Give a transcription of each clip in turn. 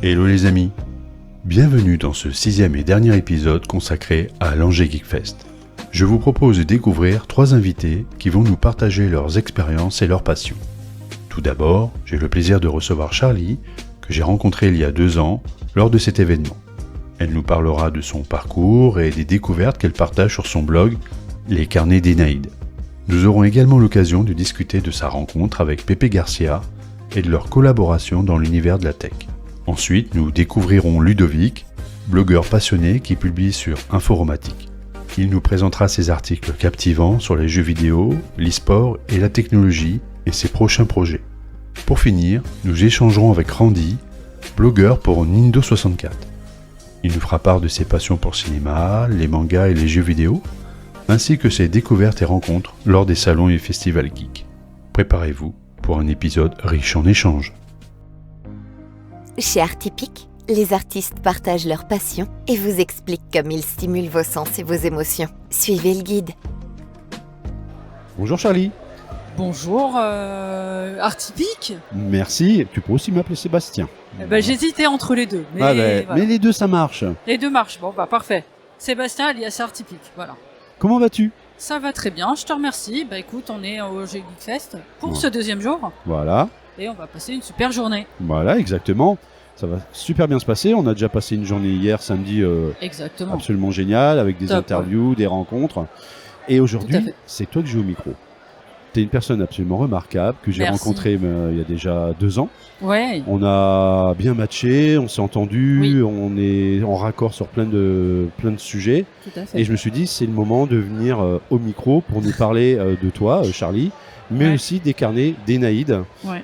Hello les amis, bienvenue dans ce 6e et dernier épisode consacré à l'Angers Geek Fest. Je vous propose de découvrir 3 invités qui vont nous partager leurs expériences et leurs passions. Tout d'abord, j'ai le plaisir de recevoir Charlie, que j'ai rencontré il y a 2 ans lors de cet événement. Elle nous parlera de son parcours et des découvertes qu'elle partage sur son blog Les Carnets d'Énaïde. Nous aurons également l'occasion de discuter de sa rencontre avec Pepe Garcia et de leur collaboration dans l'univers de la tech. Ensuite, nous découvrirons Ludovic, blogueur passionné qui publie sur Inforomatique. Il nous présentera ses articles captivants sur les jeux vidéo, l'e-sport et la technologie et ses prochains projets. Pour finir, nous échangerons avec Randy, blogueur pour Nindo64. Il nous fera part de ses passions pour le cinéma, les mangas et les jeux vidéo, ainsi que ses découvertes et rencontres lors des salons et festivals geeks. Préparez-vous pour un épisode riche en échanges. Chez Artipic, les artistes partagent leurs passions et vous expliquent comme ils stimulent vos sens et vos émotions. Suivez le guide. Bonjour Charlie. Bonjour Artipic. Merci, tu peux aussi m'appeler Sébastien. J'hésitais entre les deux. Mais, voilà. Mais les deux ça marche. Les deux marchent, bon parfait. Sébastien alias Artipic, voilà. Comment vas-tu ? Ça va très bien, je te remercie. Écoute, on est au Angers Geek Fest pour ce 2e jour. Voilà. Et on va passer une super journée. Voilà, exactement. Ça va super bien se passer. On a déjà passé une journée hier, samedi, exactement. Absolument géniale, avec des interviews, des rencontres. Et aujourd'hui, c'est toi que j'ai au micro. Tu es une personne absolument remarquable que j'ai rencontrée il y a déjà 2 ans. Ouais. On a bien matché, on s'est entendu, on est en raccord sur plein de sujets. Tout à fait. Et je me suis dit, c'est le moment de venir au micro pour nous parler de toi, Charlie, mais aussi des Carnets d'Énaïde,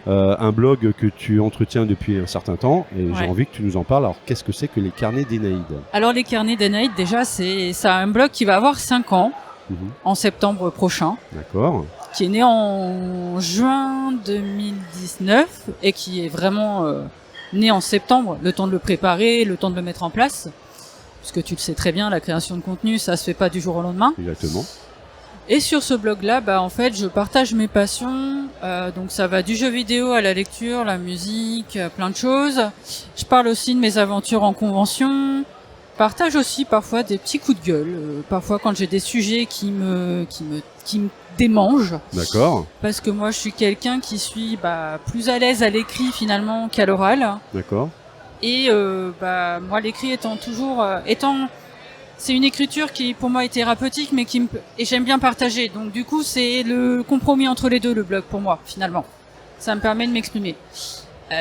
un blog que tu entretiens depuis un certain temps, et j'ai envie que tu nous en parles. Alors, qu'est-ce que c'est que les Carnets d'Énaïde ? Alors, les Carnets d'Énaïde, déjà, c'est un blog qui va avoir 5 ans, en septembre prochain. D'accord. Qui est né en juin 2019 et qui est vraiment né en septembre, le temps de le préparer, le temps de le mettre en place. Puisque tu le sais très bien, la création de contenu, ça se fait pas du jour au lendemain. Exactement. Et sur ce blog-là, en fait, je partage mes passions. Donc ça va du jeu vidéo à la lecture, la musique, plein de choses. Je parle aussi de mes aventures en convention. Partage aussi parfois des petits coups de gueule. Parfois quand j'ai des sujets qui me démangent. D'accord. Parce que moi, je suis quelqu'un qui suis plus à l'aise à l'écrit finalement qu'à l'oral. D'accord. Et moi, l'écrit étant toujours c'est une écriture qui pour moi est thérapeutique, mais et j'aime bien partager. Donc du coup, c'est le compromis entre les deux, le blog pour moi finalement. Ça me permet de m'exprimer.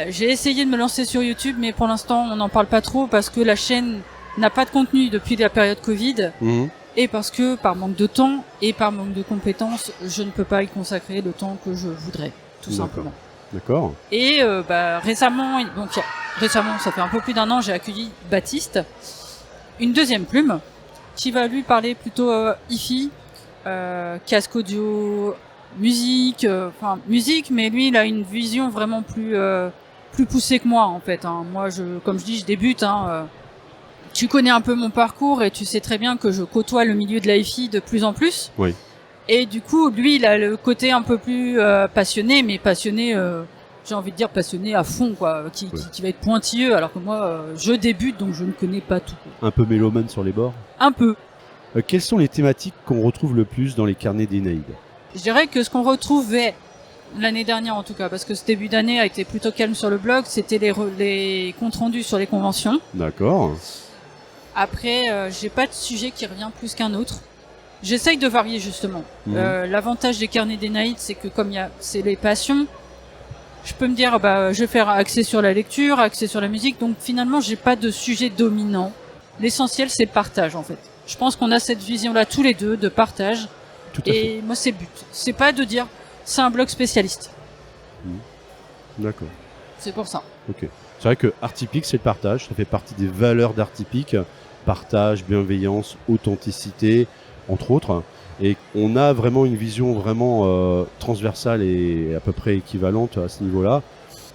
J'ai essayé de me lancer sur YouTube, mais pour l'instant, on n'en parle pas trop parce que la chaîne n'a pas de contenu depuis la période Covid. Et parce que par manque de temps et par manque de compétences, je ne peux pas y consacrer le temps que je voudrais, tout simplement. D'accord. Et récemment, ça fait un peu plus d'1 an, j'ai accueilli Baptiste, une 2e plume, qui va lui parler plutôt hi-fi, casque audio, musique, mais lui il a une vision vraiment plus poussée que moi en fait. Moi, comme je dis, je débute. Tu connais un peu mon parcours et tu sais très bien que je côtoie le milieu de la hi-fi de plus en plus. Oui. Et du coup, lui, il a le côté un peu plus passionné, mais passionné, j'ai envie de dire passionné à fond, quoi, qui va être pointilleux, alors que moi, je débute, donc je ne connais pas tout. Un peu mélomane sur les bords ? Un peu. Quelles sont les thématiques qu'on retrouve le plus dans les Carnets d'Énaïde ? Je dirais que ce qu'on retrouvait l'année dernière, en tout cas, parce que ce début d'année a été plutôt calme sur le blog, c'était les comptes rendus sur les conventions. D'accord. Après, j'ai pas de sujet qui revient plus qu'un autre. J'essaye de varier justement. L'avantage des Carnets d'Énaïde, c'est que comme c'est les passions, je peux me dire je vais faire axer sur la lecture, axer sur la musique. Donc finalement, j'ai pas de sujet dominant. L'essentiel, c'est le partage en fait. Je pense qu'on a cette vision-là tous les deux de partage. Tout à fait. Et moi, c'est le but. C'est pas de dire c'est un blog spécialiste. D'accord. C'est pour ça. Ok. C'est vrai que Artipic, c'est le partage. Ça fait partie des valeurs d'Artipic. Partage, bienveillance, authenticité, entre autres. Et on a vraiment une vision vraiment transversale et à peu près équivalente à ce niveau-là.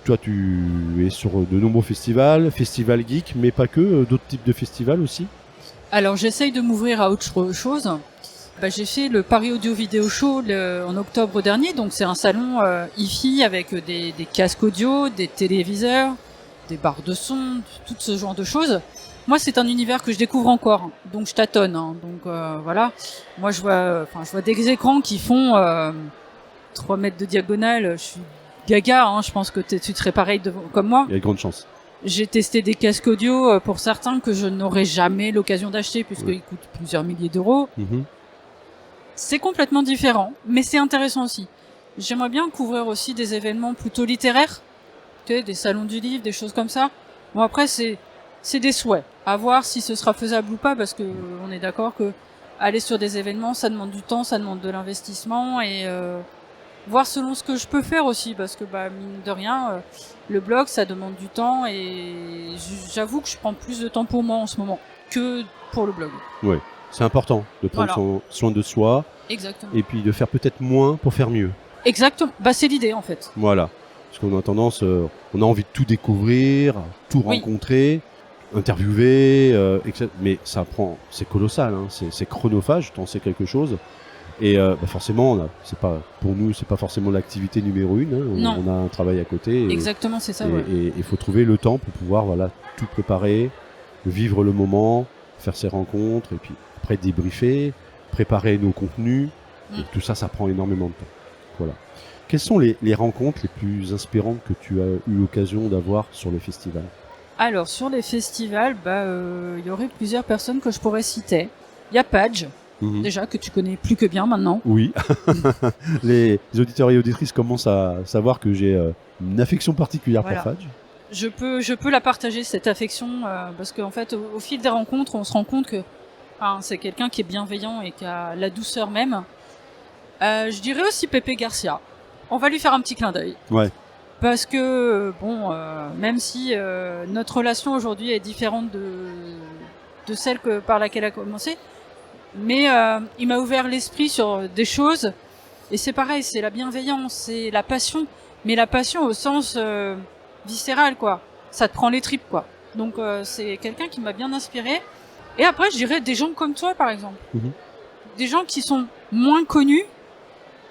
Toi, tu es sur de nombreux festivals geek, mais pas que, d'autres types de festivals aussi ? Alors, j'essaye de m'ouvrir à autre chose. J'ai fait le Paris Audio Video Show en octobre dernier, donc c'est un salon hi-fi avec des casques audio, des téléviseurs, des barres de son, tout ce genre de choses. Moi, c'est un univers que je découvre encore, donc je tâtonne. Donc voilà. Moi, je vois des écrans qui font 3 mètres de diagonale. Je suis gaga. Je pense que tu serais pareil comme moi. Il y a de grandes chances. J'ai testé des casques audio pour certains que je n'aurais jamais l'occasion d'acheter puisqu'ils coûtent plusieurs milliers d'euros. C'est complètement différent, mais c'est intéressant aussi. J'aimerais bien couvrir aussi des événements plutôt littéraires, des salons du livre, des choses comme ça. Bon, après, c'est des souhaits. À voir si ce sera faisable ou pas, parce que on est d'accord que aller sur des événements, ça demande du temps, ça demande de l'investissement, et voir selon ce que je peux faire aussi, parce que mine de rien, le blog, ça demande du temps, et j'avoue que je prends plus de temps pour moi en ce moment que pour le blog. Oui, c'est important de prendre soin de soi. Exactement. Et puis de faire peut-être moins pour faire mieux. Exactement. C'est l'idée en fait. Voilà. Parce qu'on a tendance, on a envie de tout découvrir, tout rencontrer, interviewer, etc. Mais c'est colossal, c'est chronophage, t'en sais quelque chose. Et forcément, c'est pas forcément l'activité numéro 1. On a un travail à côté. Exactement, c'est ça. Et il faut trouver le temps pour pouvoir tout préparer, vivre le moment, faire ses rencontres, et puis après débriefer, préparer nos contenus. Et tout ça, ça prend énormément de temps. Voilà. Quelles sont les rencontres les plus inspirantes que tu as eu l'occasion d'avoir sur les festivals ? Alors, sur les festivals, y aurait plusieurs personnes que je pourrais citer. Il y a Page, déjà, que tu connais plus que bien maintenant. Oui. Les auditeurs et auditrices commencent à savoir que j'ai une affection particulière pour Page. Je peux la partager, cette affection, parce qu'en fait, au fil des rencontres, on se rend compte que c'est quelqu'un qui est bienveillant et qui a la douceur même. Je dirais aussi Pepe Garcia. On va lui faire un petit clin d'œil. Ouais. Parce que même si notre relation aujourd'hui est différente de celle par laquelle elle a commencé, mais il m'a ouvert l'esprit sur des choses. Et c'est pareil, c'est la bienveillance, c'est la passion, mais la passion au sens viscéral, quoi. Ça te prend les tripes, quoi. Donc c'est quelqu'un qui m'a bien inspiré. Et après, je dirais des gens comme toi, par exemple. Des gens qui sont moins connus,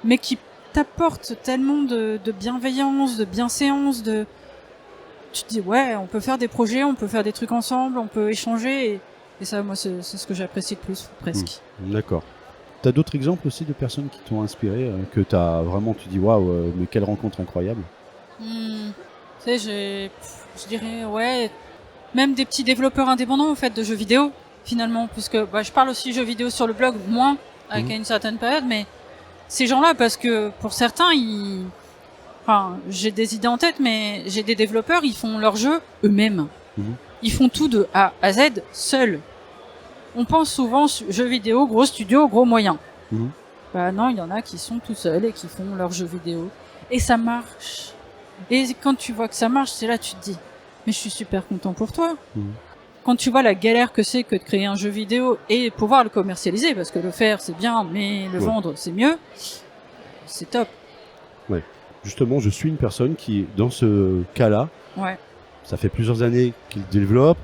mais qui t'apportent tellement de bienveillance, de bienséance, tu te dis, ouais, on peut faire des projets, on peut faire des trucs ensemble, on peut échanger, et ça, moi, c'est ce que j'apprécie le plus, presque. D'accord. T'as d'autres exemples aussi de personnes qui t'ont inspiré, que t'as vraiment, tu dis, waouh, mais quelle rencontre incroyable. Tu sais, je dirais, ouais, même des petits développeurs indépendants, en fait, de jeux vidéo, finalement, puisque je parle aussi jeux vidéo sur le blog, moins, avec une certaine période, mais ces gens-là, parce que pour certains, j'ai des idées en tête, mais j'ai des développeurs, ils font leurs jeux eux-mêmes. Ils font tout de A à Z seuls. On pense souvent jeux vidéo, gros studio, gros moyens. Non, il y en a qui sont tout seuls et qui font leurs jeux vidéo. Et ça marche. Et quand tu vois que ça marche, c'est là tu te dis, mais je suis super content pour toi. Quand tu vois la galère que c'est que de créer un jeu vidéo et pouvoir le commercialiser, parce que le faire c'est bien, mais le vendre c'est mieux, c'est top. Ouais. Justement, je suis une personne qui, dans ce cas-là, ça fait plusieurs années qu'il développe,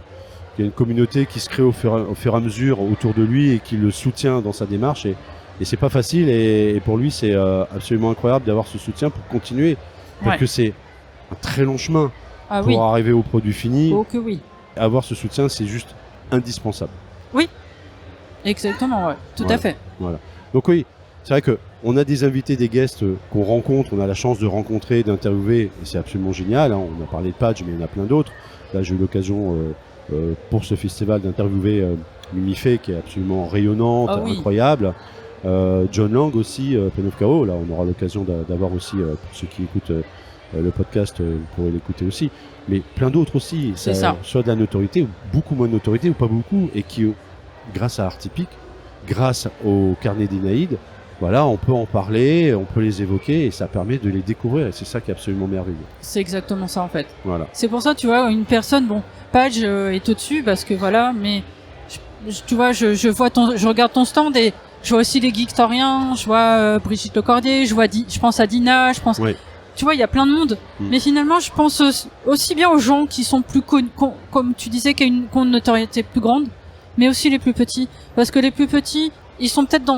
qu'il y a une communauté qui se crée au fur et à mesure autour de lui et qui le soutient dans sa démarche. Et c'est pas facile, et pour lui c'est absolument incroyable d'avoir ce soutien pour continuer. Parce que c'est un très long chemin pour arriver au produit fini. Oh que oui. Avoir ce soutien, c'est juste indispensable. Oui, exactement, tout à fait. Voilà. Donc oui, c'est vrai qu'on a des invités, des guests qu'on rencontre, on a la chance de rencontrer, d'interviewer, et c'est absolument génial. On a parlé de Page, mais il y en a plein d'autres. Là, j'ai eu l'occasion pour ce festival d'interviewer Mimi Fay, qui est absolument rayonnante, incroyable. John Lang aussi, Pen of Chaos. Là, on aura l'occasion d'avoir aussi, pour ceux qui écoutent le podcast, vous pourrez l'écouter aussi. Mais plein d'autres aussi, soit de la notoriété, ou beaucoup moins de notoriété, ou pas beaucoup, et qui, grâce à Artipic, grâce au carnet d'Inaïd, voilà, on peut en parler, on peut les évoquer, et ça permet de les découvrir, et c'est ça qui est absolument merveilleux. C'est exactement ça, en fait. Voilà. C'est pour ça, tu vois, une personne, Page est au-dessus, parce que voilà, mais tu vois, je regarde ton stand, et je vois aussi les Geektoriens, je vois Brigitte Lecordier, je pense à Dina, je pense... Tu vois, il y a plein de monde. Mais finalement, je pense aussi bien aux gens qui sont plus connus, comme tu disais, qui ont une notoriété plus grande, mais aussi les plus petits. Parce que les plus petits, ils sont peut-être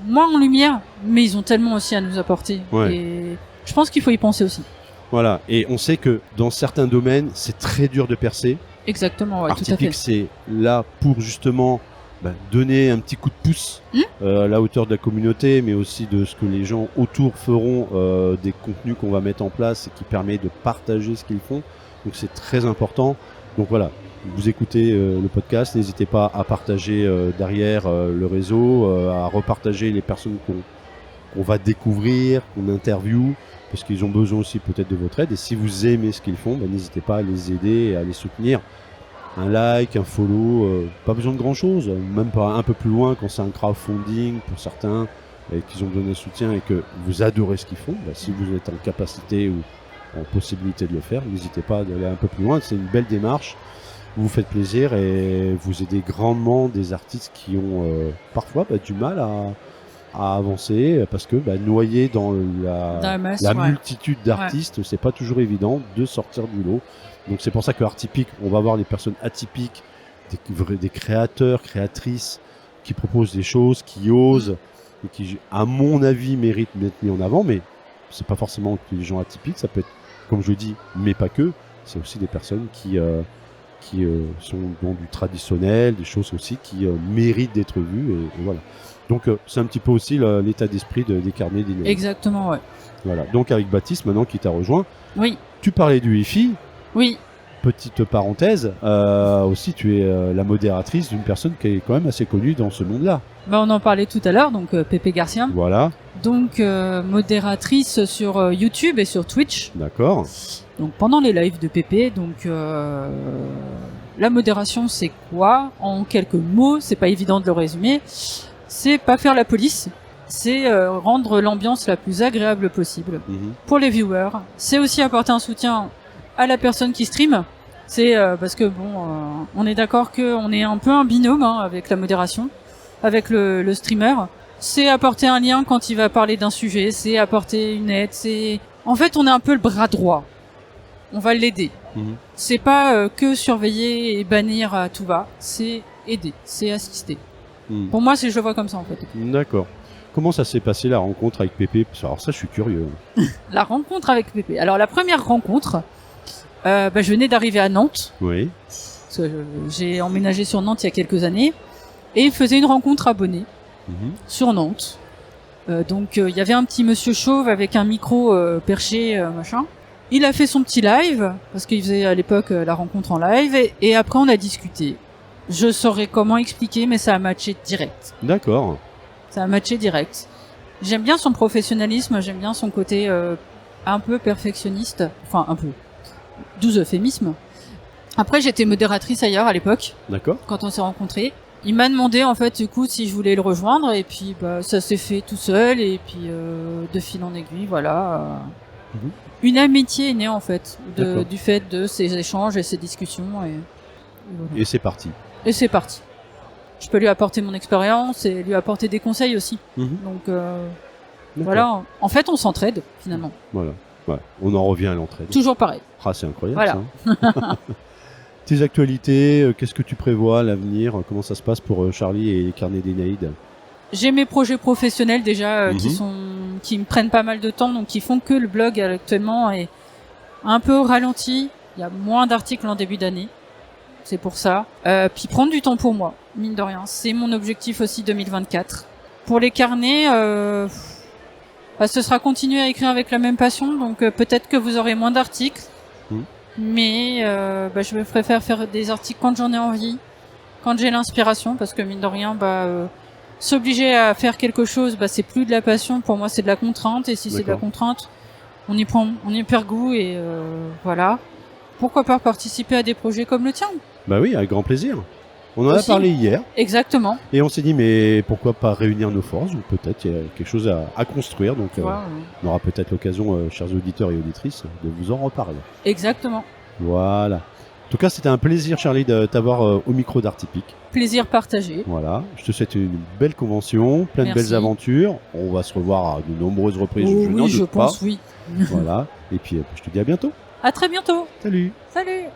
moins en lumière, mais ils ont tellement aussi à nous apporter. Et je pense qu'il faut y penser aussi. Voilà. Et on sait que dans certains domaines, c'est très dur de percer. Exactement, ouais, tout à fait. Artypique, c'est là pour justement donner un petit coup de pouce à la hauteur de la communauté, mais aussi de ce que les gens autour feront, des contenus qu'on va mettre en place et qui permet de partager ce qu'ils font. Donc c'est très important. Donc voilà, vous écoutez le podcast, n'hésitez pas à partager derrière le réseau, à repartager les personnes qu'on va découvrir, qu'on interviewe, parce qu'ils ont besoin aussi peut-être de votre aide. Et si vous aimez ce qu'ils font, n'hésitez pas à les aider et à les soutenir. Un like, un follow, pas besoin de grand chose, même pas un peu plus loin quand c'est un crowdfunding pour certains et qu'ils ont besoin d'un soutien et que vous adorez ce qu'ils font. Si vous êtes en capacité ou en possibilité de le faire, n'hésitez pas à aller un peu plus loin. C'est une belle démarche, vous vous faites plaisir et vous aidez grandement des artistes qui ont parfois du mal à avancer parce que noyés dans la multitude d'artistes, c'est pas toujours évident de sortir du lot. Donc c'est pour ça que Artypique, on va voir des personnes atypiques, des créateurs, créatrices qui proposent des choses, qui osent et qui, à mon avis, méritent d'être mis en avant. Mais c'est pas forcément que les gens atypiques, ça peut être, comme je dis, mais pas que. C'est aussi des personnes qui sont dans du traditionnel, des choses aussi qui méritent d'être vues et voilà. Donc c'est un petit peu aussi l'état d'esprit des carnets d'Inaïd. Exactement, ouais. Voilà. Donc avec Baptiste maintenant qui t'a rejoint. Oui. Tu parlais du Wi-Fi. Oui. Petite parenthèse, aussi tu es la modératrice d'une personne qui est quand même assez connue dans ce monde-là. On en parlait tout à l'heure, donc Pépé Garcia. Voilà. Donc modératrice sur YouTube et sur Twitch. D'accord. Donc pendant les lives de Pépé, donc la modération c'est quoi? En quelques mots, c'est pas évident de le résumer. C'est pas faire la police, c'est rendre l'ambiance la plus agréable possible pour les viewers. C'est aussi apporter un soutien à la personne qui stream. C'est parce que on est d'accord qu'on est un peu un binôme avec la modération, avec le streamer. C'est apporter un lien quand il va parler d'un sujet, c'est apporter une aide, en fait on est un peu le bras droit. On va l'aider. C'est pas que surveiller et bannir à tout va, c'est aider, c'est assister. Pour moi, je le vois comme ça en fait. D'accord. Comment ça s'est passé la rencontre avec Pépé? Alors ça, je suis curieux. La rencontre avec Pépé. Alors la première rencontre, je venais d'arriver à Nantes. Oui. J'ai emménagé sur Nantes il y a quelques années et il faisait une rencontre abonnée sur Nantes. Donc il y avait un petit monsieur chauve avec un micro perché machin. Il a fait son petit live parce qu'il faisait à l'époque la rencontre en live et après on a discuté. Je saurais comment expliquer, mais ça a matché direct. D'accord. Ça a matché direct. J'aime bien son professionnalisme, j'aime bien son côté un peu perfectionniste. Enfin, un peu. Doux euphémisme. Après, j'étais modératrice ailleurs à l'époque. D'accord. Quand on s'est rencontrés. Il m'a demandé, en fait, du coup, si je voulais le rejoindre. Et puis, ça s'est fait tout seul. Et puis, de fil en aiguille, voilà. Une amitié est née, en fait. Du fait de ces échanges et ces discussions. Et voilà. Et c'est parti. Et c'est parti. Je peux lui apporter mon expérience et lui apporter des conseils aussi. Donc voilà, en fait on s'entraide finalement. Voilà, ouais. On en revient à l'entraide. Toujours pareil. Ah, c'est incroyable voilà. Ça. Tes actualités, qu'est-ce que tu prévois à l'avenir? Comment ça se passe pour Charlie et les carnets d'Inaïd? J'ai mes projets professionnels déjà qui me prennent pas mal de temps, donc qui font que le blog actuellement est un peu ralenti. Il y a moins d'articles en début d'année. C'est pour ça. Puis prendre du temps pour moi, mine de rien. C'est mon objectif aussi 2024. Pour les carnets, ce sera continuer à écrire avec la même passion. Donc peut-être que vous aurez moins d'articles. Mais je préfère faire des articles quand j'en ai envie, quand j'ai l'inspiration. Parce que mine de rien, s'obliger à faire quelque chose, c'est plus de la passion. Pour moi, c'est de la contrainte. Et si c'est de la contrainte, on y perd goût. Et voilà. Pourquoi pas participer à des projets comme le tien? Bah oui, avec grand plaisir. On en a parlé hier. Exactement. Et on s'est dit, mais pourquoi pas réunir nos forces? Ou peut-être il y a quelque chose à construire. Donc on aura peut-être l'occasion, chers auditeurs et auditrices, de vous en reparler. Exactement. Voilà. En tout cas, c'était un plaisir, Charlie, de t'avoir au micro d'Artypique. Plaisir partagé. Voilà. Je te souhaite une belle convention, plein de belles aventures. On va se revoir à de nombreuses reprises. Je pense, oui. Voilà. Et puis, je te dis à bientôt. À très bientôt. Salut. Salut.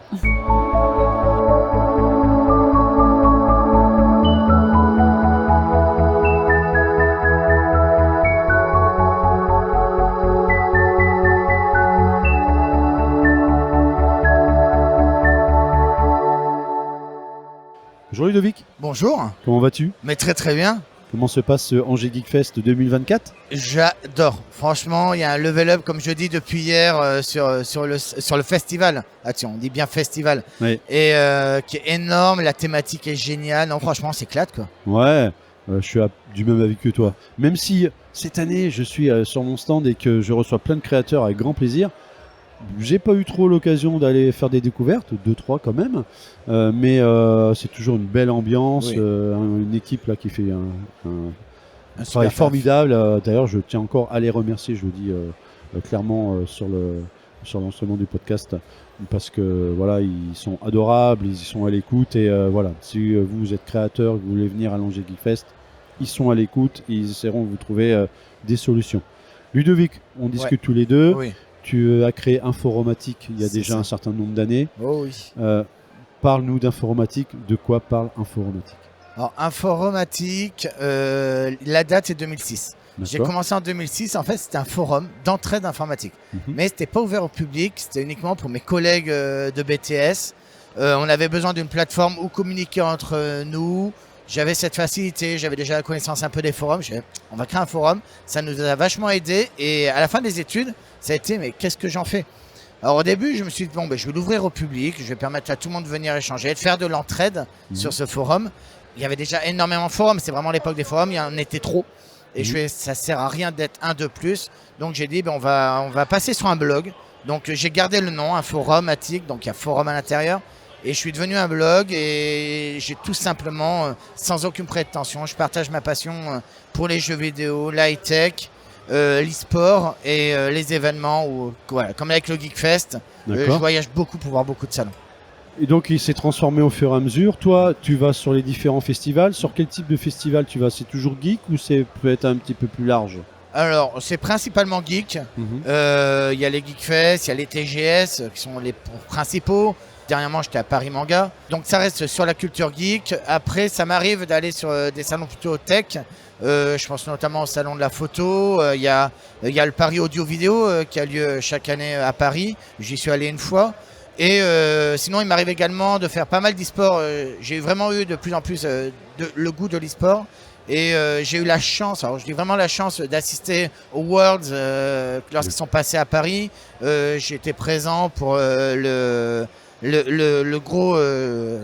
Bonjour Ludovic, Bonjour, comment vas-tu? mais très très bien. Comment se passe ce Angers Geek Fest 2024? J'adore. Franchement, il y a un level up, comme je dis depuis hier, sur le festival. Ah tiens, on dit bien festival. Oui. Et qui est énorme, la thématique est géniale. Non, franchement, c'est éclate quoi. Ouais, je suis du même avis que toi. Même si cette année, je suis sur mon stand et que je reçois plein de créateurs avec grand plaisir, j'ai pas eu trop l'occasion d'aller faire des découvertes, 2-3 quand même, mais c'est toujours une belle ambiance, Oui. une équipe là qui fait un Un travail super formidable. D'ailleurs, je tiens encore à les remercier, je le dis clairement sur l'enregistrement du podcast, parce que voilà, ils sont adorables, ils sont à l'écoute et voilà, si vous êtes créateur, vous voulez venir à l'Angers Geek Fest, ils sont à l'écoute et ils essaieront de vous trouver des solutions. Ludovic, on discute tous les deux. Oui. Tu as créé Informatique il y a C'est déjà ça. un certain nombre d'années. Oh oui. Parle-nous d'Informatique. De quoi parle Informatique? Alors, informatique, la date est 2006. J'ai D'accord. commencé en 2006. En fait, c'était un forum d'entraide informatique. Mhm. Mais c'était pas ouvert au public, c'était uniquement pour mes collègues de BTS. On avait besoin d'une plateforme où communiquer entre nous. J'avais cette facilité, j'avais déjà la connaissance un peu des forums. On va créer un forum, ça nous a vachement aidé. Et à la fin des études, ça a été, mais qu'est-ce que j'en fais? Alors au début, je me suis dit, bon, je vais l'ouvrir au public, je vais permettre à tout le monde de venir échanger, de faire de l'entraide sur ce forum. Il y avait déjà énormément de forums, c'est vraiment l'époque des forums, il y en était trop. Et ça sert à rien d'être un de plus. Donc j'ai dit, on va passer sur un blog. Donc j'ai gardé le nom, un forum Attic, donc il y a forum à l'intérieur. Et je suis devenu un blog et j'ai tout simplement, sans aucune prétention, je partage ma passion pour les jeux vidéo, l'high-tech, l'e-sport et les événements. Voilà, comme avec le Geekfest, je D'accord. voyage beaucoup pour voir beaucoup de salons. Et donc, il s'est transformé au fur et à mesure. Toi, tu vas sur les différents festivals. Sur quel type de festival tu vas? C'est toujours geek ou c'est peut-être un petit peu plus large? Alors, c'est principalement geek. Il y a les Geekfest, il y a les TGS qui sont les principaux. Dernièrement, j'étais à Paris Manga. Donc, ça reste sur la culture geek. Après, ça m'arrive d'aller sur des salons plutôt tech. Je pense notamment au salon de la photo. Il y a le Paris Audio-Vidéo qui a lieu chaque année à Paris. J'y suis allé une fois. Et sinon, il m'arrive également de faire pas mal d'e-sport. J'ai vraiment eu de plus en plus le goût de l'e-sport. Et j'ai eu la chance, alors je dis vraiment la chance d'assister aux Worlds lorsqu'ils sont passés à Paris. J'ai été présent pour le gros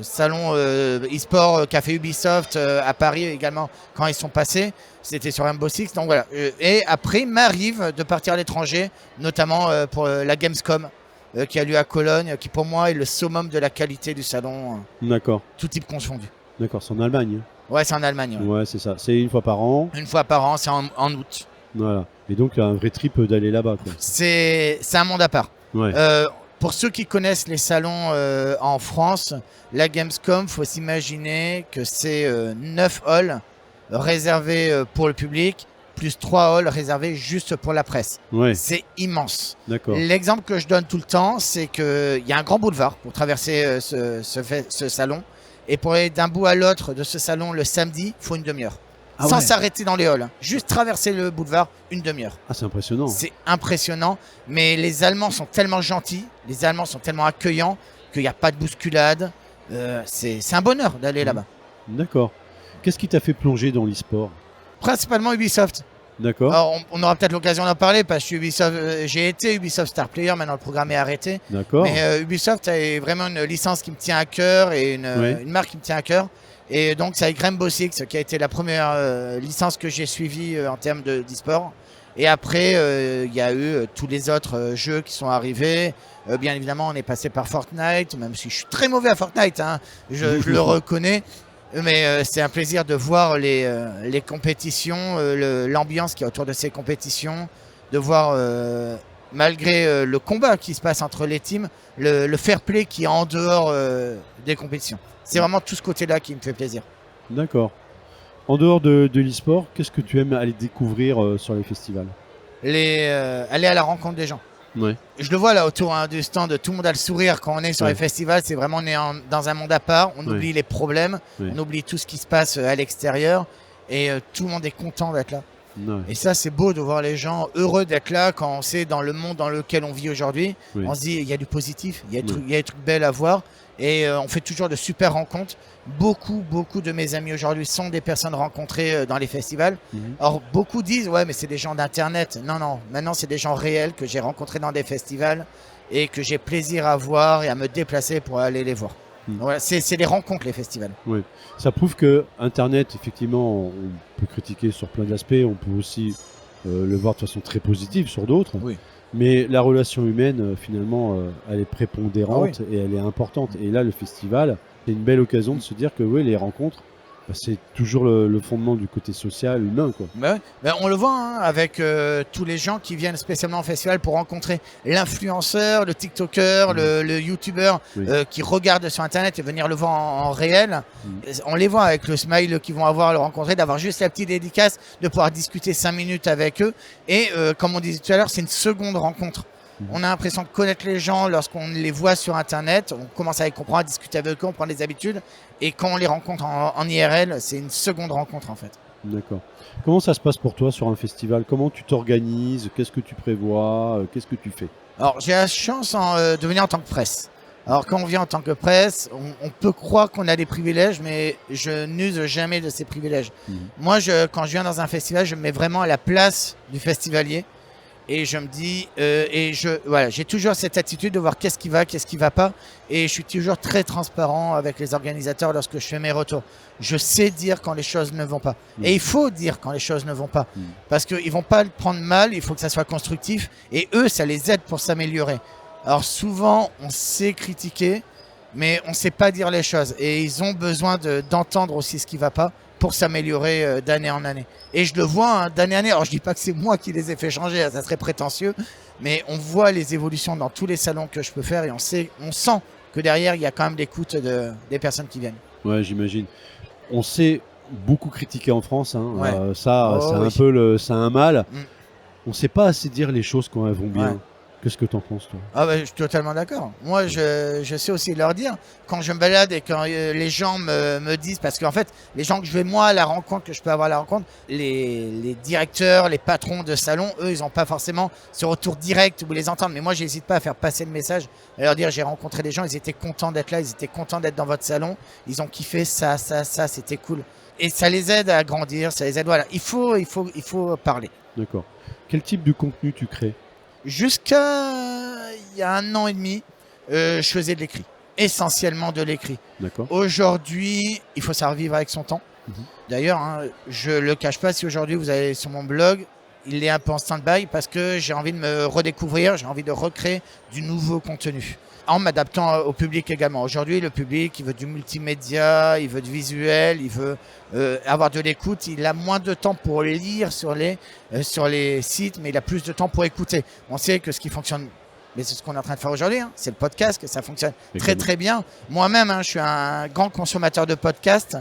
salon e-sport qu'a fait Ubisoft à Paris également quand ils sont passés. C'était sur Rainbow Six. Donc voilà. Et après, il m'arrive de partir à l'étranger, notamment pour la Gamescom qui a lieu à Cologne, qui pour moi est le summum de la qualité du salon, D'accord. tout type confondu. D'accord, c'est en Allemagne. Ouais, c'est en Allemagne. Ouais. Ouais, c'est ça. C'est une fois par an. Une fois par an, c'est en août. Voilà. Et donc, un vrai trip d'aller là-bas, quoi. C'est un monde à part. Ouais. Pour ceux qui connaissent les salons en France, la Gamescom, faut s'imaginer que c'est 9 halls réservés pour le public, plus 3 halls réservés juste pour la presse. Ouais. C'est immense. D'accord. L'exemple que je donne tout le temps, c'est qu'il y a un grand boulevard pour traverser ce salon. Et pour aller d'un bout à l'autre de ce salon le samedi, il faut une demi-heure. Ah sans ouais. s'arrêter dans les halls. Juste traverser le boulevard, une demi-heure. Ah, c'est impressionnant. C'est impressionnant, mais les Allemands sont tellement gentils, les Allemands sont tellement accueillants qu'il n'y a pas de bousculade. C'est un bonheur d'aller là-bas. D'accord. Qu'est-ce qui t'a fait plonger dans l'e-sport? Principalement Ubisoft. D'accord. Alors, on aura peut-être l'occasion d'en parler parce que j'ai été Ubisoft Star Player, maintenant le programme est arrêté. D'accord. Mais Ubisoft est vraiment une licence qui me tient à cœur et une marque qui me tient à cœur. Et donc c'est avec Rainbow Six qui a été la première licence que j'ai suivie en termes d'e-sport. Et après, il y a eu tous les autres jeux qui sont arrivés. Bien évidemment, on est passé par Fortnite, même si je suis très mauvais à Fortnite, hein, je le reconnais. Mais c'est un plaisir de voir les compétitions, l'ambiance qui est autour de ces compétitions, de voir, malgré le combat qui se passe entre les teams, le fair play qui est en dehors des compétitions. C'est vraiment tout ce côté-là qui me fait plaisir. D'accord. En dehors de l'e-sport, qu'est-ce que tu aimes aller découvrir sur les festivals? Aller à la rencontre des gens. Ouais. Je le vois là autour du stand, tout le monde a le sourire quand on est sur Ouais. les festivals. C'est vraiment, on est dans un monde à part. On Ouais. oublie les problèmes, Ouais. on oublie tout ce qui se passe à l'extérieur et tout le monde est content d'être là. Ouais. Et ça, c'est beau de voir les gens heureux d'être là quand on sait dans le monde dans lequel on vit aujourd'hui. Oui. On se dit, il y a du positif, il y a Oui. il y a des trucs belles à voir. Et on fait toujours de super rencontres. Beaucoup de mes amis aujourd'hui sont des personnes rencontrées dans les festivals. Mhm. Alors, beaucoup disent, ouais, mais c'est des gens d'Internet. Non, maintenant, c'est des gens réels que j'ai rencontrés dans des festivals et que j'ai plaisir à voir et à me déplacer pour aller les voir. Mhm. Voilà, c'est des rencontres, les festivals. Ça prouve que Internet, effectivement, on peut critiquer sur plein d'aspects, on peut aussi le voir de façon très positive sur d'autres. Oui. Mais la relation humaine, finalement, elle est prépondérante et elle est importante. Et là, le festival, c'est une belle occasion de se dire que oui, les rencontres, bah, c'est toujours le fondement du côté social, humain, quoi. On le voit hein, avec tous les gens qui viennent spécialement au festival pour rencontrer l'influenceur, le TikToker, le YouTuber Oui. qui regarde sur Internet et venir le voir en réel. On les voit avec le smile qu'ils vont avoir, le rencontrer, d'avoir juste la petite dédicace, de pouvoir discuter 5 minutes avec eux. Et comme on disait tout à l'heure, c'est une seconde rencontre. On a l'impression de connaître les gens lorsqu'on les voit sur Internet. On commence à les comprendre, à discuter avec eux, on prend des habitudes. Et quand on les rencontre en IRL, c'est une seconde rencontre en fait. D'accord. Comment ça se passe pour toi sur un festival? Comment tu t'organises? Qu'est-ce que tu prévois? Qu'est-ce que tu fais? Alors j'ai la chance de venir en tant que presse. Alors quand on vient en tant que presse, on peut croire qu'on a des privilèges, mais je n'use jamais de ces privilèges. Moi, quand je viens dans un festival, je me mets vraiment à la place du festivalier. Et je me dis, j'ai toujours cette attitude de voir qu'est-ce qui va pas. Et je suis toujours très transparent avec les organisateurs lorsque je fais mes retours. Je sais dire quand les choses ne vont pas. Et il faut dire quand les choses ne vont pas. Parce qu'ils vont pas le prendre mal, il faut que ça soit constructif. Et eux, ça les aide pour s'améliorer. Alors souvent, on sait critiquer, mais on sait pas dire les choses. Et ils ont besoin d'entendre aussi ce qui va pas pour s'améliorer d'année en année. Et je le vois hein, d'année en année. Alors je dis pas que c'est moi qui les ai fait changer, ça serait prétentieux, mais on voit les évolutions dans tous les salons que je peux faire et on sent que derrière il y a quand même l'écoute des personnes qui viennent. Ouais, j'imagine. On sait beaucoup critiquer en France, hein. Ouais. Ça, Oh, c'est oui. un peu c'est un mal. Mm. On sait pas assez dire les choses quand elles vont bien. Ouais. Qu'est-ce que t'en penses, toi? Ah bah, je suis totalement d'accord. Moi, je sais aussi leur dire. Quand je me balade et quand les gens me disent, parce qu'en fait, les gens que je vais moi à la rencontre, que je peux avoir à la rencontre, les directeurs, les patrons de salon, eux, ils n'ont pas forcément ce retour direct où les entendre. Mais moi, j'hésite pas à faire passer le message, à leur dire, j'ai rencontré des gens, ils étaient contents d'être là, ils étaient contents d'être dans votre salon, ils ont kiffé ça, c'était cool. Et ça les aide à grandir, ça les aide. Voilà, il faut parler. D'accord. Quel type de contenu tu crées? Jusqu'à il y a 1 an et demi, je faisais de l'écrit, essentiellement de l'écrit. D'accord. Aujourd'hui, il faut savoir vivre avec son temps. D'ailleurs, hein, je le cache pas, si aujourd'hui vous allez sur mon blog, il est un peu en stand-by parce que j'ai envie de me redécouvrir, j'ai envie de recréer du nouveau contenu. En m'adaptant au public également. Aujourd'hui, le public, il veut du multimédia, il veut du visuel, il veut avoir de l'écoute. Il a moins de temps pour lire sur les sites, mais il a plus de temps pour écouter. On sait que ce qui fonctionne, mais c'est ce qu'on est en train de faire aujourd'hui, hein, c'est le podcast, que ça fonctionne très très bien. Moi-même, hein, je suis un grand consommateur de podcasts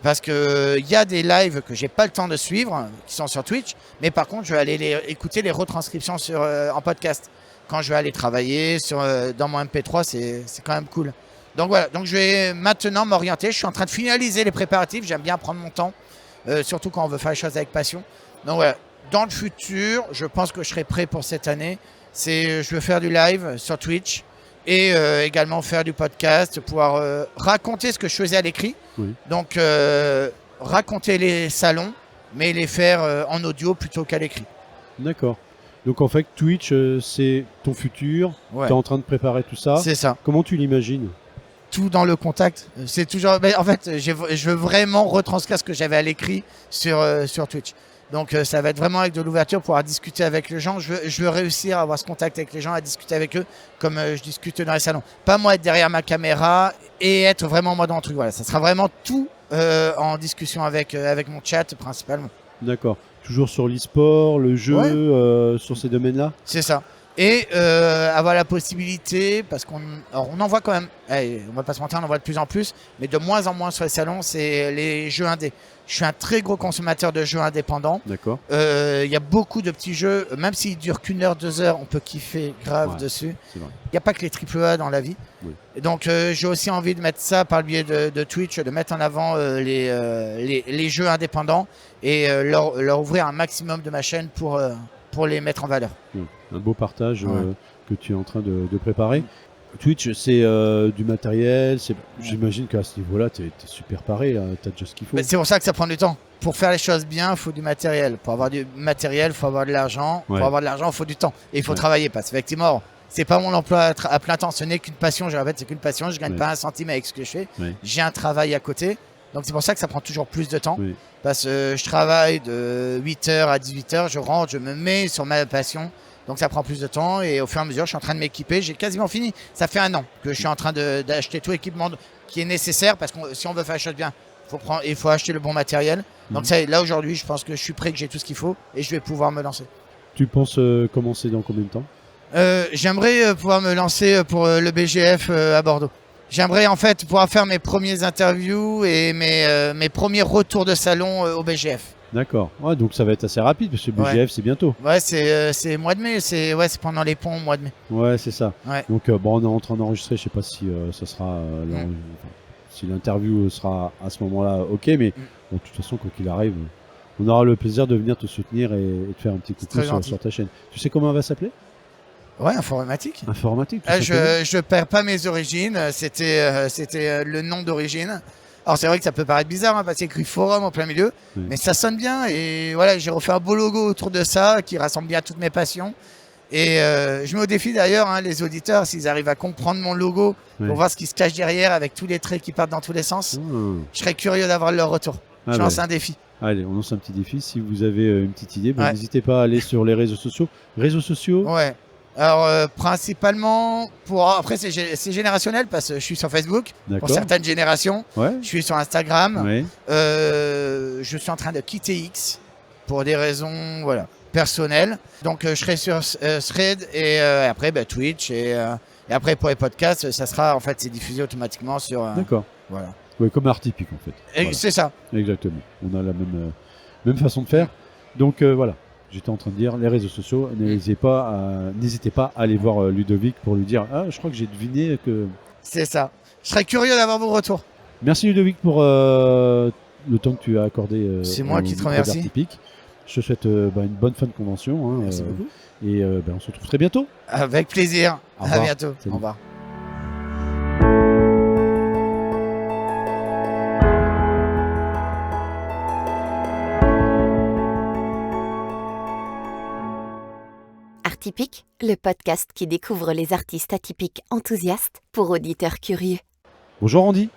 parce que il y a des lives que j'ai pas le temps de suivre, qui sont sur Twitch, mais par contre, je vais aller écouter les retranscriptions en podcast. Quand je vais aller travailler dans mon MP3, c'est quand même cool. Donc voilà, donc je vais maintenant m'orienter. Je suis en train de finaliser les préparatifs. J'aime bien prendre mon temps, surtout quand on veut faire les choses avec passion. Donc voilà, dans le futur, je pense que je serai prêt pour cette année. Je veux faire du live sur Twitch et également faire du podcast, pouvoir raconter ce que je faisais à l'écrit. Oui. Donc raconter les salons, mais les faire en audio plutôt qu'à l'écrit. D'accord. Donc en fait, Twitch, c'est ton futur. Ouais. Tu es en train de préparer tout ça. C'est ça. Comment tu l'imagines? Tout dans le contact. C'est toujours. En fait, je veux vraiment retranscrire ce que j'avais à l'écrit sur Twitch. Donc ça va être vraiment avec de l'ouverture, pouvoir discuter avec les gens. Je veux réussir à avoir ce contact avec les gens, à discuter avec eux comme je discute dans les salons. Pas moi être derrière ma caméra et être vraiment moi dans le truc. Voilà, ça sera vraiment tout en discussion avec mon chat principalement. D'accord. Toujours sur l'e-sport, le jeu, sur ces domaines-là? C'est ça. Et avoir la possibilité, parce qu'on en voit quand même, on va pas se mentir, on en voit de plus en plus, mais de moins en moins sur les salons, c'est les jeux indés. Je suis un très gros consommateur de jeux indépendants. D'accord. Il y a beaucoup de petits jeux, même s'ils durent qu'1 heure, 2 heures, on peut kiffer grave dessus. C'est vrai. Il n'y a pas que les AAA dans la vie. Oui. Et donc j'ai aussi envie de mettre ça par le biais de Twitch, de mettre en avant les jeux indépendants et leur ouvrir un maximum de ma chaîne pour les mettre en valeur. Oui. Un beau partage que tu es en train de préparer. Twitch, c'est du matériel. J'imagine qu'à ce niveau-là, tu es super paré. Tu as déjà ce qu'il faut. Mais c'est pour ça que ça prend du temps. Pour faire les choses bien, il faut du matériel. Pour avoir du matériel, il faut avoir de l'argent. Ouais. Pour avoir de l'argent, il faut du temps. Et il faut travailler. Parce qu'effectivement, c'est pas mon emploi à plein temps. Ce n'est qu'une passion. Je répète, c'est qu'une passion. Je gagne pas un centime avec ce que je fais. Ouais. J'ai un travail à côté. Donc c'est pour ça que ça prend toujours plus de temps. Oui. Parce que je travaille de 8h à 18h. Je rentre, je me mets sur ma passion. Donc ça prend plus de temps et au fur et à mesure, je suis en train de m'équiper. J'ai quasiment fini. Ça fait 1 an que je suis en train d'acheter tout l'équipement qui est nécessaire parce que si on veut faire les choses bien, il faut acheter le bon matériel. Donc là aujourd'hui, je pense que je suis prêt, que j'ai tout ce qu'il faut et je vais pouvoir me lancer. Tu penses commencer dans combien de temps? J'aimerais pouvoir me lancer pour le BGF à Bordeaux. J'aimerais en fait pouvoir faire mes premières interviews et mes premiers retours de salon au BGF. D'accord. Ouais, donc ça va être assez rapide parce que le BGF c'est bientôt. Ouais, c'est mois de mai. C'est pendant les ponts, mois de mai. Ouais, c'est ça. Ouais. Donc bon, on est en train d'enregistrer. Je sais pas si ça sera si l'interview sera à ce moment-là, ok. Mais bon, de toute façon, quoi qu'il arrive, on aura le plaisir de venir te soutenir et de faire un petit coucou sur ta chaîne. Tu sais comment elle va s'appeler? Ouais, informatique. Informatique. Je perds pas mes origines. C'était le nom d'origine. Alors c'est vrai que ça peut paraître bizarre parce qu'il y a écrit forum en plein milieu, mais ça sonne bien et voilà, j'ai refait un beau logo autour de ça qui rassemble bien toutes mes passions. Et je mets au défi d'ailleurs les auditeurs s'ils arrivent à comprendre mon logo pour voir ce qui se cache derrière avec tous les traits qui partent dans tous les sens. Je serais curieux d'avoir leur retour. Je lance un défi. Allez, on lance un petit défi. Si vous avez une petite idée, n'hésitez pas à aller sur les réseaux sociaux. Réseaux sociaux. Ouais. Alors principalement après c'est générationnel parce que je suis sur Facebook pour certaines générations. Ouais. Je suis sur Instagram. Ouais. Je suis en train de quitter X pour des raisons personnelles. Donc je serai sur Thread et après Twitch et après pour les podcasts ça sera c'est diffusé automatiquement sur. D'accord. Voilà. Ouais, comme Artipic en fait. Voilà. C'est ça. Exactement. On a la même façon de faire. Donc voilà. J'étais en train de dire les réseaux sociaux, n'hésitez pas à aller voir Ludovic pour lui dire je crois que j'ai deviné que... C'est ça. Je serais curieux d'avoir vos retours. Merci Ludovic pour le temps que tu as accordé. C'est moi qui te remercie. Je te souhaite une bonne fin de convention. Merci beaucoup. Et on se retrouve très bientôt. Avec plaisir. À bientôt. Salut. Au revoir. Atypique, le podcast qui découvre les artistes atypiques enthousiastes pour auditeurs curieux. Bonjour Andy.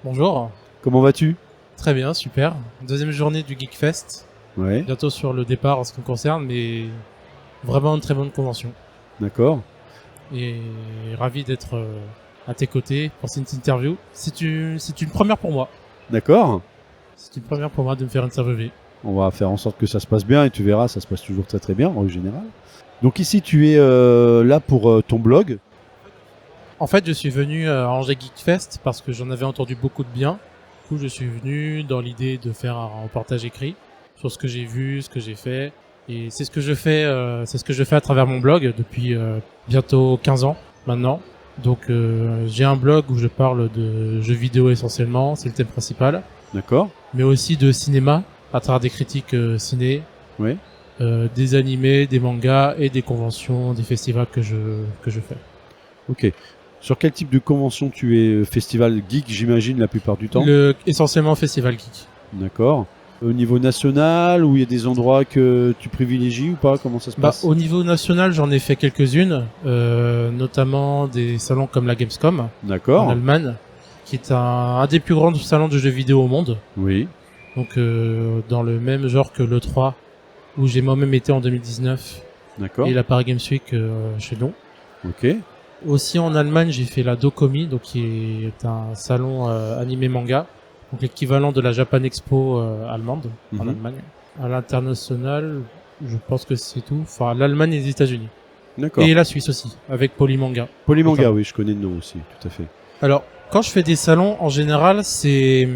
Bonjour. Comment vas-tu? Très bien, super. Deuxième journée du Geekfest. Ouais. Bientôt sur le départ en ce qui me concerne, mais vraiment une très bonne convention. D'accord. Et ravi d'être à tes côtés pour cette interview. C'est une première pour moi. D'accord. C'est une première pour moi de me faire interviewer. On va faire en sorte que ça se passe bien et tu verras, ça se passe toujours très très bien en général. Donc ici, tu es là pour ton blog. En fait, je suis venu à Angers Geekfest parce que j'en avais entendu beaucoup de bien. Du coup, je suis venu dans l'idée de faire un reportage écrit sur ce que j'ai vu, ce que j'ai fait. Et c'est ce que je fais à travers mon blog depuis bientôt 15 ans maintenant. Donc, j'ai un blog où je parle de jeux vidéo essentiellement, c'est le thème principal. D'accord. Mais aussi de cinéma, à travers des critiques ciné. Oui. Des animés, des mangas et des conventions, des festivals que je fais. Ok. Sur quel type de convention tu es? Festival geek, j'imagine, la plupart du temps? Essentiellement festival geek. D'accord. Au niveau national, où il y a des endroits que tu privilégies ou pas? Comment ça se passe? Au niveau national, j'en ai fait quelques-unes, notamment des salons comme la Gamescom. D'accord. En Allemagne, qui est un des plus grands salons de jeux vidéo au monde. Oui. Donc dans le même genre que l'E3, où j'ai moi-même été en 2019. D'accord. Et la Paris Games Week chez nous. Ok. Aussi en Allemagne, j'ai fait la Docomi, donc qui est un salon animé manga, donc l'équivalent de la Japan Expo allemande en Allemagne. À l'international, je pense que c'est tout. Enfin, l'Allemagne et les États-Unis. D'accord. Et la Suisse aussi, avec Polymanga. Polymanga, Enfin. oui, je connais le nom aussi, tout à fait. Alors, quand je fais des salons, en général, c'est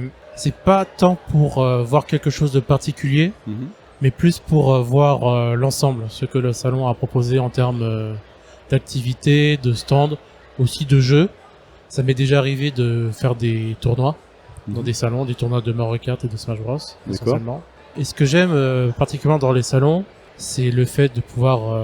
pas tant pour voir quelque chose de particulier, Mhm. mais plus pour voir l'ensemble, ce que le salon a proposé en termes d'activités, de stands, aussi de jeux. Ça m'est déjà arrivé de faire des tournois dans Mhm. des salons, des tournois de Mario Kart et de Smash Bros. Essentiellement. Et ce que j'aime particulièrement dans les salons, c'est le fait de pouvoir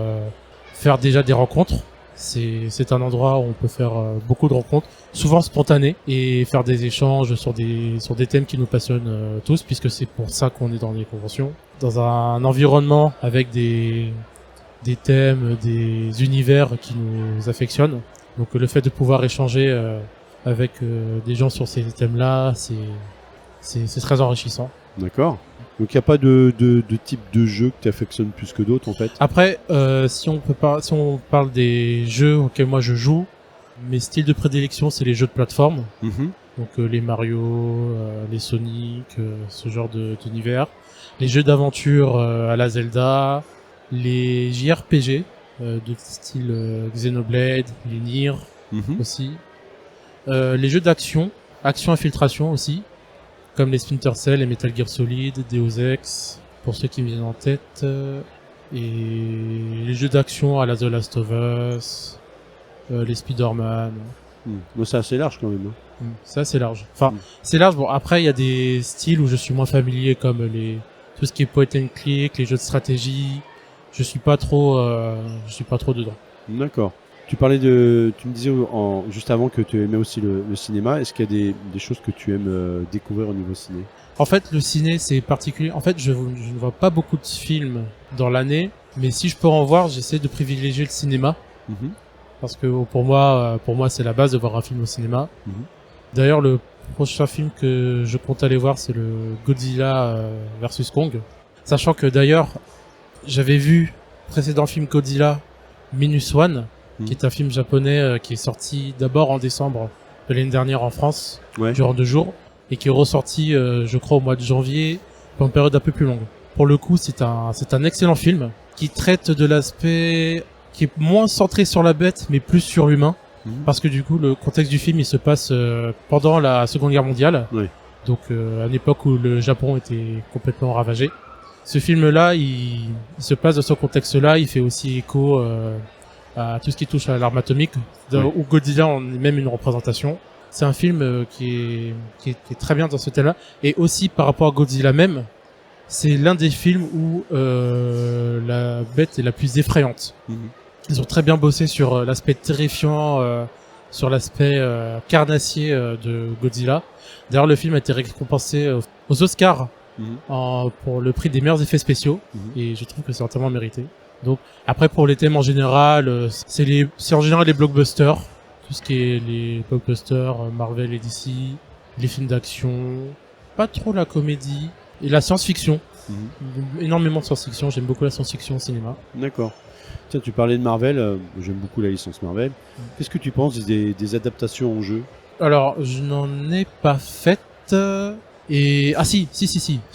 faire déjà des rencontres. C'est un endroit où on peut faire beaucoup de rencontres, souvent spontanées, et faire des échanges sur des thèmes qui nous passionnent tous, puisque c'est pour ça qu'on est dans les conventions. Dans un environnement avec des thèmes, des univers qui nous affectionnent. Donc le fait de pouvoir échanger avec des gens sur ces thèmes-là, c'est très enrichissant. D'accord. Donc il n'y a pas de type de jeu que tu affectionnes plus que d'autres en fait. Après, si on parle des jeux auxquels moi je joue, mes styles de prédilection, c'est les jeux de plateforme. Mhm. Donc les Mario, les Sonic, ce genre d'univers. Les jeux d'aventure à la Zelda, les JRPG de style Xenoblade, les Nier Mhm. aussi. Les jeux d'action, action infiltration aussi, comme les Splinter Cell, les Metal Gear Solid, Deus Ex, pour ceux qui me viennent en tête. Et les jeux d'action à la The Last of Us, les Spider-Man. Bon, c'est assez large quand même. Hein. Ça c'est large. Enfin, Mm. c'est large. Bon, après il y a des styles où je suis moins familier, comme tout ce qui est point and click, les jeux de stratégie. Je suis pas trop dedans. D'accord. Tu me disais juste avant que tu aimais aussi le cinéma. Est-ce qu'il y a des choses que tu aimes découvrir au niveau ciné? En fait, le ciné c'est particulier. En fait, je ne vois pas beaucoup de films dans l'année, mais si je peux en voir, j'essaie de privilégier le cinéma. Mhm. Parce que pour moi c'est la base de voir un film au cinéma. Mhm. D'ailleurs, le prochain film que je compte aller voir, c'est le Godzilla versus Kong. Sachant que d'ailleurs, j'avais vu le précédent film Godzilla, Minus One, qui est un film japonais qui est sorti d'abord en décembre de l'année dernière en France, Ouais. durant 2 jours, et qui est ressorti, je crois, au mois de janvier, pour une période un peu plus longue. Pour le coup, c'est un excellent film qui traite de l'aspect qui est moins centré sur la bête, mais plus sur l'humain. Mhm. Parce que du coup, le contexte du film, il se passe pendant la Seconde Guerre mondiale. Ouais. Donc, à une époque où le Japon était complètement ravagé. Ce film-là, il se passe dans ce contexte-là. Il fait aussi écho à tout ce qui touche à l'arme atomique, Ouais. où Godzilla en est même une représentation. C'est un film qui est très bien dans ce thème-là. Et aussi, par rapport à Godzilla même, c'est l'un des films où la bête est la plus effrayante. Mhm. Ils ont très bien bossé sur l'aspect terrifiant, sur l'aspect carnassier de Godzilla. D'ailleurs, le film a été récompensé aux Oscars Mhm. pour le prix des meilleurs effets spéciaux, Mhm. et je trouve que c'est entièrement mérité. Donc, après, pour les thèmes en général, c'est en général les blockbusters, tout ce qui est les blockbusters Marvel et DC, les films d'action, pas trop la comédie, et la science-fiction. Mhm. Énormément de science-fiction, j'aime beaucoup la science-fiction au cinéma. D'accord. Tiens, tu parlais de Marvel, j'aime beaucoup la licence Marvel. Qu'est-ce que tu penses des adaptations en jeu? Alors, je n'en ai pas fait. Et si,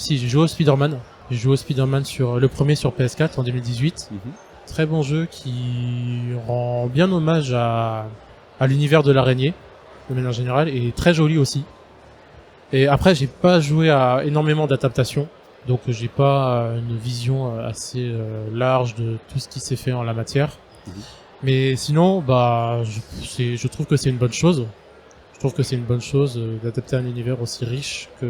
j'ai joué au Spider-Man. J'ai joué au Spider-Man sur le premier sur PS4 en 2018. Mhm. Très bon jeu qui rend bien hommage à l'univers de l'araignée, de manière générale, et très joli aussi. Et après, j'ai pas joué à énormément d'adaptations, donc j'ai pas une vision assez large de tout ce qui s'est fait en la matière. Mhm. Mais sinon, je trouve que c'est une bonne chose. Je trouve que c'est une bonne chose d'adapter un univers aussi riche que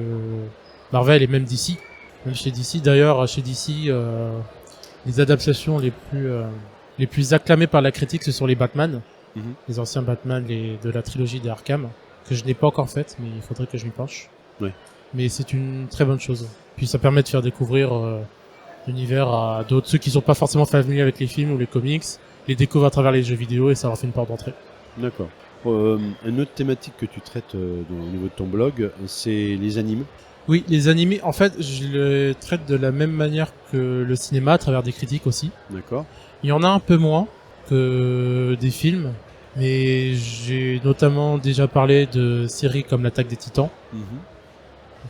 Marvel et même DC. Même chez DC, d'ailleurs, chez DC, les adaptations les plus acclamées par la critique, ce sont les Batman. Mhm. Les anciens Batman de la trilogie des Arkham, que je n'ai pas encore faite, mais il faudrait que je m'y penche. Ouais. Mais c'est une très bonne chose. Puis ça permet de faire découvrir l'univers à d'autres, ceux qui sont pas forcément familiers avec les films ou les comics, les découvrent à travers les jeux vidéo, et ça leur fait une porte d'entrée. D'accord. Une autre thématique que tu traites au niveau de ton blog, c'est les animes. Oui, les animés, en fait, je les traite de la même manière que le cinéma, à travers des critiques aussi. D'accord. Il y en a un peu moins que des films, mais j'ai notamment déjà parlé de séries comme l'Attaque des Titans, Mhm.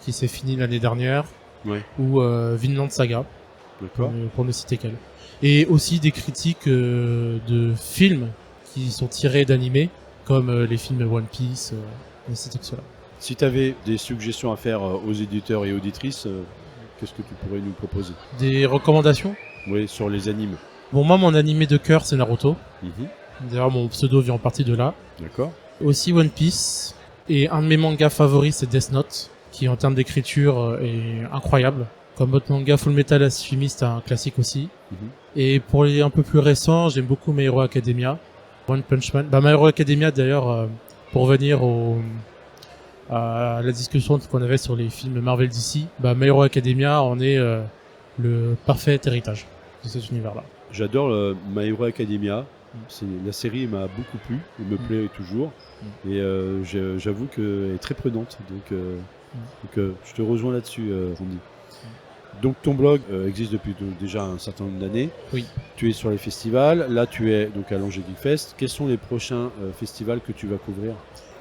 qui s'est finie l'année dernière, Ouais. ou Vinland Saga, D'accord. pour ne citer qu'elle. Et aussi des critiques de films qui sont tirés d'animés, comme les films One Piece, et ces textes-là. Si tu avais des suggestions à faire aux éditeurs et auditrices, qu'est-ce que tu pourrais nous proposer? Des recommandations? Oui, sur les animes. Bon, moi, mon animé de cœur, c'est Naruto. Mhm. D'ailleurs, mon pseudo vient en partie de là. D'accord. Aussi One Piece. Et un de mes mangas favoris, c'est Death Note, qui en termes d'écriture est incroyable. Comme votre manga Full Metal Alchemist, c'est un classique aussi. Mhm. Et pour les un peu plus récents, j'aime beaucoup My Hero Academia, One Punch Man. My Hero Academia, d'ailleurs, pour revenir à la discussion qu'on avait sur les films Marvel DC, My Hero Academia en est le parfait héritage de cet univers-là. J'adore My Hero Academia. La série m'a beaucoup plu, elle me plaît toujours. Et j'avoue qu'elle est très prenante. Donc, je te rejoins là-dessus, Randy. Donc ton blog existe depuis déjà un certain nombre d'années. Oui. Tu es sur les festivals. Là, tu es donc à l'Angers Geek Fest. Quels sont les prochains festivals que tu vas couvrir?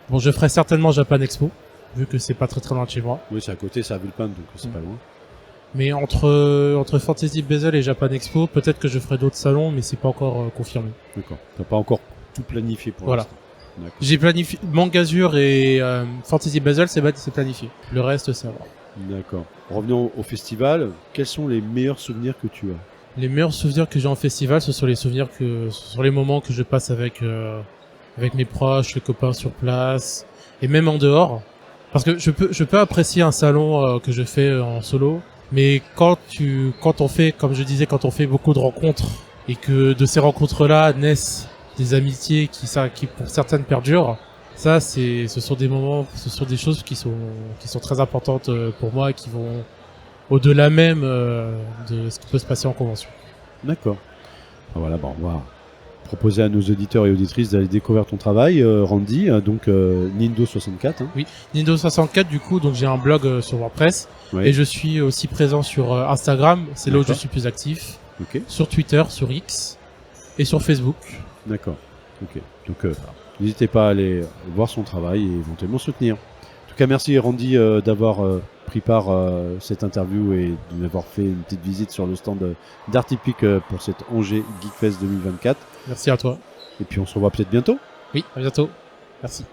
Bon, je ferai certainement Japan Expo, vu que c'est pas très loin de chez moi. Oui, c'est à côté, c'est à Villepinte, donc c'est pas loin. Mais entre Fantasy Basel et Japan Expo, peut-être que je ferai d'autres salons, mais c'est pas encore confirmé. D'accord. T'as pas encore tout planifié pour Voilà. l'instant. D'accord. J'ai planifié Mangazure et Fantasy Basel, c'est planifié. Le reste, c'est à voir. D'accord. Revenons au festival. Quels sont les meilleurs souvenirs que tu as? Les meilleurs souvenirs que j'ai en festival, ce sont les moments que je passe avec mes proches, les copains sur place, et même en dehors. Parce que je peux apprécier un salon que je fais en solo, mais quand on fait, comme je disais, quand on fait beaucoup de rencontres, et que de ces rencontres-là naissent des amitiés qui pour certaines perdurent, ça, ce sont des moments, ce sont des choses qui sont très importantes pour moi et qui vont au-delà même de ce qui peut se passer en convention. D'accord. Voilà, on va proposer à nos auditeurs et auditrices d'aller découvrir ton travail, Randy. Donc Nindo64. Hein. Oui, Nindo64, du coup, donc j'ai un blog sur WordPress Ouais. et je suis aussi présent sur Instagram, c'est là où je D'accord. suis plus actif, Ok. sur Twitter, sur X et sur Facebook. D'accord. Ok. Donc n'hésitez pas à aller voir son travail et éventuellement soutenir. En tout cas, merci Randy d'avoir pris part à cette interview et de m'avoir fait une petite visite sur le stand d'Artipic pour cette Angers Geek Fest 2024. Merci à toi. Et puis on se revoit peut-être bientôt. Oui, à bientôt. Merci.